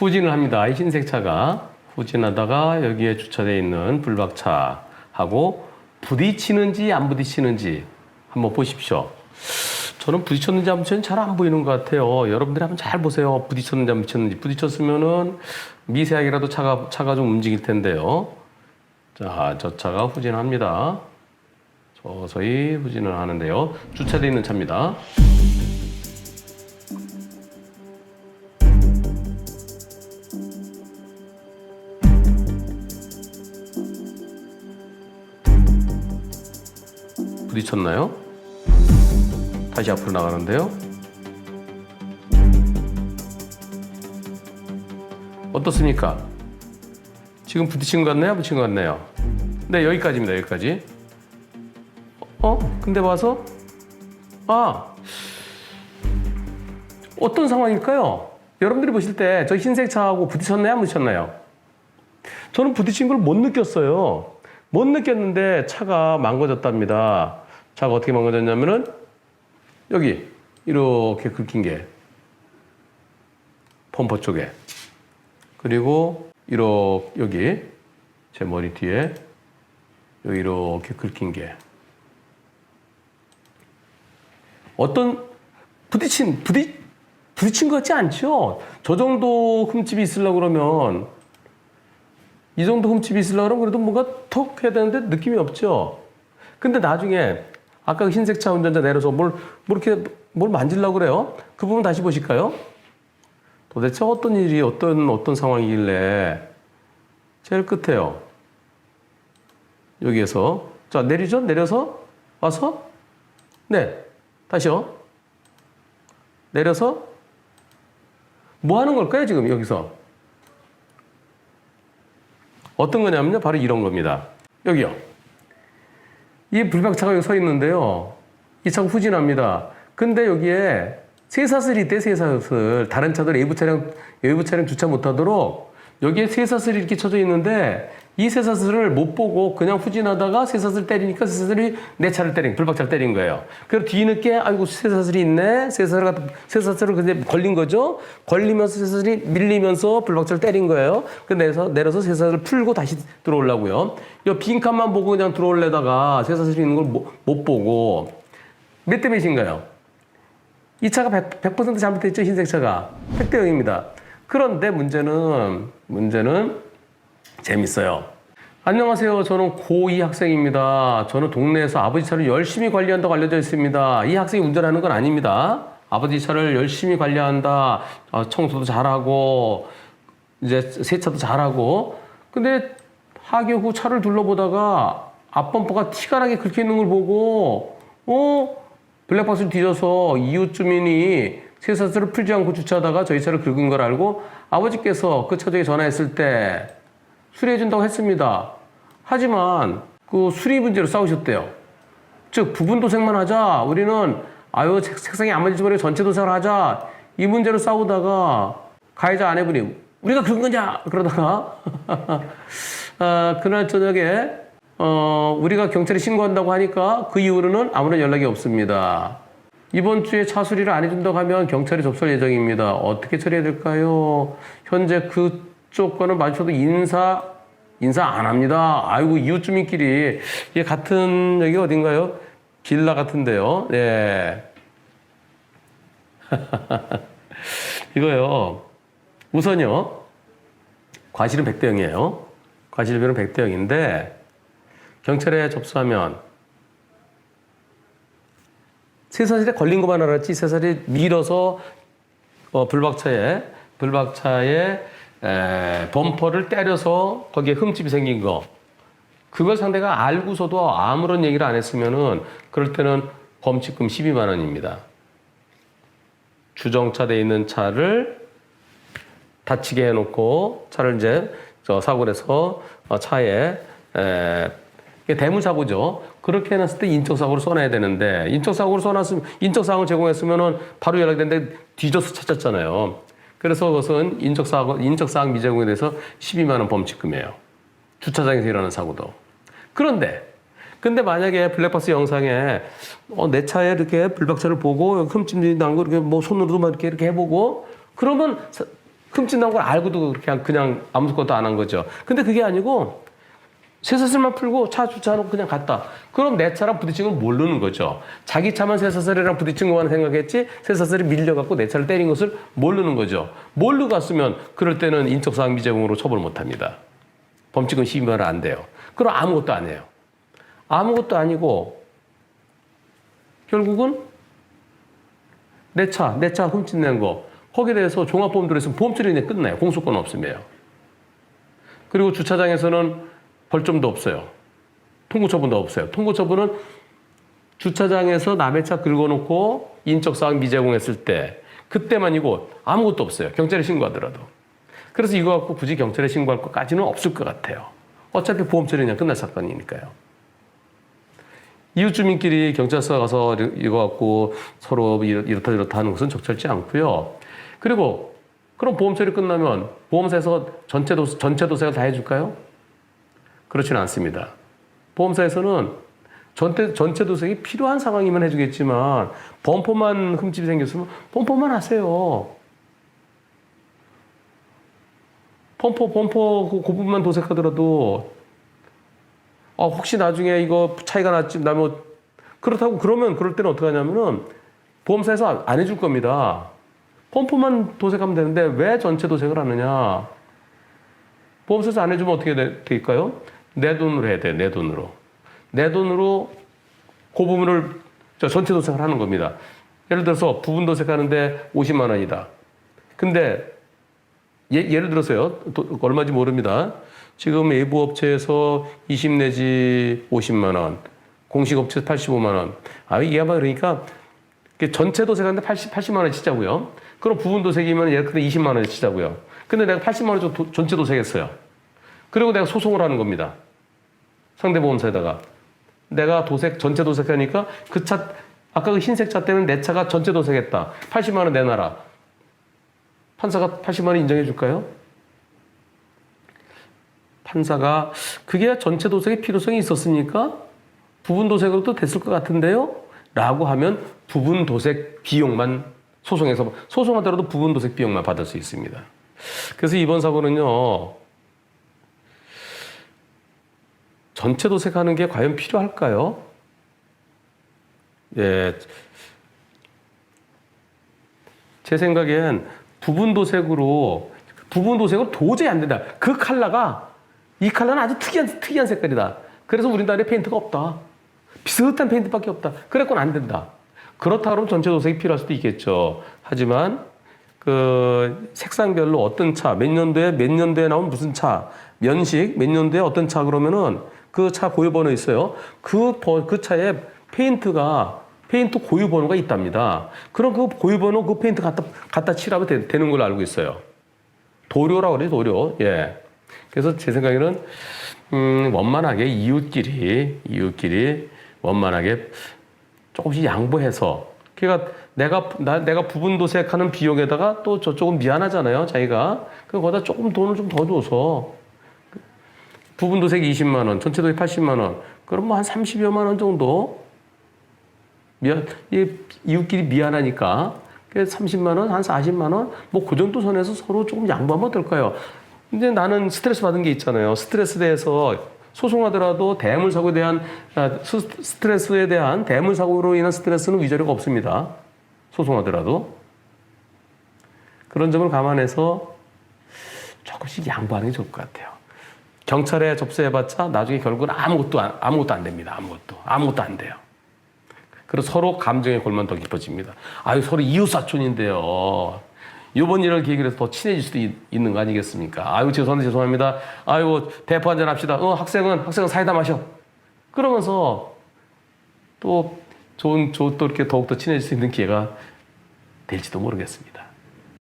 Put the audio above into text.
후진을 합니다. 이 흰색 차가 후진하다가 여기에 주차되어 있는 블박차하고 부딪히는지 안 부딪히는지 한번 보십시오. 저는 부딪혔는지 안 부딪혔는지 잘 안 보이는 것 같아요. 여러분들이 한번 잘 보세요. 부딪혔는지 안 부딪혔는지. 부딪혔으면은 미세하게라도 차가 좀 움직일 텐데요. 자, 저 차가 후진합니다. 서서히 후진을 하는데요. 주차되어 있는 차입니다. 부딪혔나요? 다시 앞으로 나가는데요. 어떻습니까? 지금 부딪힌 것 같나요? 부딪힌 것 같나요? 네, 여기까지입니다. 여기까지. 근데 와서 어떤 상황일까요? 여러분들이 보실 때 저 흰색 차하고 부딪혔나요? 안 부딪혔나요? 저는 부딪힌 걸 못 느꼈어요. 못 느꼈는데 차가 망가졌답니다. 차가 어떻게 망가졌냐면은 여기 이렇게 긁힌 게 범퍼 쪽에, 그리고 이렇게 여기 제 머리 뒤에 여기 이렇게 긁힌 게 어떤 부딪힌 것 같지 않죠? 저 정도 흠집이 있으려고 그러면, 이 정도 흠집이 있으려고 그러면 그래도 뭔가 톡 해야 되는데 느낌이 없죠? 근데 나중에 아까 그 흰색 차 운전자 내려서 뭘 만지려고 그래요? 그 부분 다시 보실까요? 도대체 어떤 일이, 어떤 상황이길래 제일 끝에요. 여기에서. 자, 내리죠? 내려서 와서. 네. 다시요. 내려서. 뭐 하는 걸까요, 지금 여기서? 어떤 거냐면요. 바로 이런 겁니다. 여기요. 이 불박차가 여기 서 있는데요. 이 차가 후진합니다. 근데 여기에 쇠사슬이 있대, 쇠사슬. 다른 차들 외부 차량 주차 못하도록 여기에 쇠사슬이 이렇게 쳐져 있는데 이 쇠사슬을 못 보고 그냥 후진하다가 쇠사슬 때리니까 쇠사슬이 내 차를 불박차를 때린 거예요. 그리고 뒤늦게 아이고 쇠사슬이 있네. 쇠사슬을 근데 걸린 거죠. 걸리면서 쇠사슬이 밀리면서 불박차를 때린 거예요. 그래서 내려서 쇠사슬을 풀고 다시 들어오려고요. 이 빈칸만 보고 그냥 들어올래다가 쇠사슬이 있는 걸 못 보고 몇 대 몇인가요? 이 차가 100% 잘못됐죠. 흰색 차가. 100대 0입니다. 그런데 문제는 재밌어요. 안녕하세요. 저는 고2 학생입니다. 저는 동네에서 아버지 차를 열심히 관리한다고 알려져 있습니다. 이 학생이 운전하는 건 아닙니다. 아버지 차를 열심히 관리한다. 청소도 잘하고 이제 세차도 잘하고. 근데 하교 후 차를 둘러보다가 앞범퍼가 티가 나게 긁혀 있는 걸 보고 블랙박스를 뒤져서 이웃 주민이 쇠사슬을 풀지 않고 주차하다가 저희 차를 긁은 걸 알고 아버지께서 그 차주에 전화했을 때 수리해준다고 했습니다. 하지만 그 수리 문제로 싸우셨대요. 즉 부분 도색만 하자. 우리는 색상이 안 맞을지 모르게 전체 도색을 하자. 이 문제로 싸우다가 가해자 아내분이 우리가 긁은 거냐 그러다가 그날 저녁에 우리가 경찰에 신고한다고 하니까 그 이후로는 아무런 연락이 없습니다. 이번 주에 차 수리를 안 해준다고 하면 경찰에 접수할 예정입니다. 어떻게 처리해야 될까요? 현재 그쪽 거는 마주쳐도 인사 안 합니다. 아이고, 이웃 주민끼리. 이게 같은, 여기 어딘가요? 빌라 같은데요. 네. 이거요. 우선요. 과실은 100대 0이에요. 과실비는 100대 0인데, 경찰에 접수하면, 쇠사슬에 걸린 것만 알았지, 쇠사슬이 밀어서, 불박차에 범퍼를 때려서 거기에 흠집이 생긴 거. 그걸 상대가 알고서도 아무런 얘기를 안 했으면은, 그럴 때는 범칙금 12만 원입니다. 주정차되어 있는 차를 다치게 해놓고, 차를 이제, 사고를 해서, 차에, 이게 대물사고죠. 그렇게 해놨을 때 인적사고를 써놔야 되는데, 인적사고를 제공했으면은 바로 연락되는데 뒤져서 찾았잖아요. 그래서 그것은 인적사항 미제공에 대해서 12만 원 범칙금이에요. 주차장에서 일어나는 사고도. 근데 만약에 블랙박스 영상에 내 차에 이렇게 불박차를 보고 흠집이 난 거 이렇게 뭐 손으로도 막 이렇게 해보고 그러면 흠집난 걸 알고도 그냥 아무것도 안 한 거죠. 근데 그게 아니고 쇠사슬만 풀고 차 주차하고 그냥 갔다. 그럼 내 차랑 부딪힌 걸 모르는 거죠. 자기 차만 쇠사슬이랑 부딪힌 것만 생각했지 쇠사슬이 밀려갖고 내 차를 때린 것을 모르는 거죠. 모르고 갔으면 그럴 때는 인적사항 미제공으로 처벌 못합니다. 범칙은 시비가 안 돼요. 그럼 아무것도 안 해요. 아무것도 아니고 결국은 내 차 훔쳐낸 거 거기에 대해서 종합보험들에서 보험처리 그냥 끝나요. 공소권 없으면. 그리고 주차장에서는 벌점도 없어요. 통고처분도 없어요. 통고처분은 주차장에서 남의 차 긁어놓고 인적사항 미제공했을 때 그때만이고 아무것도 없어요. 경찰에 신고하더라도. 그래서 이거 갖고 굳이 경찰에 신고할 것까지는 없을 것 같아요. 어차피 보험처리 그냥 끝날 사건이니까요. 이웃 주민끼리 경찰서 가서 이거 갖고 서로 이렇다 저렇다 하는 것은 적절치 않고요. 그리고 그럼 보험 처리 끝나면 보험사에서 전체 도색을 다 해줄까요? 그렇지는 않습니다. 보험사에서는 전체 도색이 필요한 상황이면 해주겠지만 범퍼만 흠집이 생겼으면 범퍼만 하세요. 범퍼 그 부분만 도색하더라도 혹시 나중에 이거 차이가 나면 그렇다고 그럴 때는 어떻게 하냐면은 보험사에서 안 해줄 겁니다. 범퍼만 도색하면 되는데 왜 전체 도색을 하느냐? 보험사에서 안 해주면 어떻게 될까요? 내 돈으로 해야 돼요. 내 돈으로 그 부분을 전체 도색을 하는 겁니다. 예를 들어서 부분 도색하는데 50만 원이다. 근데 예를 들어서요. 얼마인지 모릅니다. 지금 외부 업체에서 20 내지 50만 원, 공식 업체에서 85만 원. 이게 아마 그러니까 전체 도색하는데 80만 원 치자고요. 그럼 부분 도색이면 예를 들어 20만 원 치자고요. 근데 내가 80만 원 전체 도색했어요. 그리고 내가 소송을 하는 겁니다. 상대보험사에다가. 내가 전체 도색하니까 그 차, 아까 그 흰색 차 때는 내 차가 전체 도색했다. 80만 원 내놔라. 판사가 80만 원 인정해 줄까요? 판사가 그게 전체 도색의 필요성이 있었으니까 부분 도색으로도 됐을 것 같은데요? 라고 하면 부분 도색 비용만 소송하더라도 부분 도색 비용만 받을 수 있습니다. 그래서 이번 사고는요. 전체 도색하는 게 과연 필요할까요? 예. 제 생각엔 부분 도색으로 도저히 안 된다. 이 컬러는 아주 특이한 색깔이다. 그래서 우리나라에 페인트가 없다. 비슷한 페인트밖에 없다. 그래서는 안 된다. 그렇다 그러면 전체 도색이 필요할 수도 있겠죠. 하지만 그 색상별로 어떤 차, 몇 년도에 나온 무슨 차, 면식, 몇 년도에 어떤 차 그러면은 그 차 고유번호 있어요. 그 차에 페인트 고유번호가 있답니다. 그럼 그 고유번호 그 페인트 갖다 칠하면 되는 걸로 알고 있어요. 도료라고 그래요, 도료. 예. 그래서 제 생각에는, 원만하게 이웃끼리 원만하게 조금씩 양보해서. 그러니까 내가 부분 도색하는 비용에다가 또 저쪽은 미안하잖아요, 자기가. 그럼 거기다 조금 돈을 좀 더 줘서. 부분 도색 20만 원, 전체 도색 80만 원. 그럼 뭐 한 30여만 원 정도? 이웃끼리 미안하니까. 30만 원, 한 40만 원? 뭐 그 정도 선에서 서로 조금 양보하면 어떨까요? 근데 나는 스트레스 받은 게 있잖아요. 스트레스에 대해서 소송하더라도 스트레스에 대한 대물사고로 인한 스트레스는 위자료가 없습니다. 소송하더라도. 그런 점을 감안해서 조금씩 양보하는 게 좋을 것 같아요. 경찰에 접수해봤자 나중에 결국은 아무것도 안 됩니다. 아무것도 안 돼요. 그래서 서로 감정의 골만 더 깊어집니다. 서로 이웃사촌인데요. 이번 일을 계기로 해서 더 친해질 수도 있는 거 아니겠습니까? 죄송합니다. 대포 한잔 합시다. 학생은 사이다 마셔. 그러면서 또 이렇게 더욱더 친해질 수 있는 기회가 될지도 모르겠습니다.